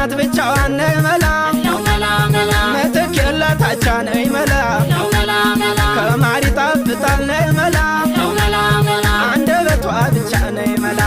ናት ብቻዋን ነይ መላ ምትክ የላታቻ ነይ መላ ከማር ይጣፍጣል ነይ መላ አንደበቷ ብቻ ነይ መላ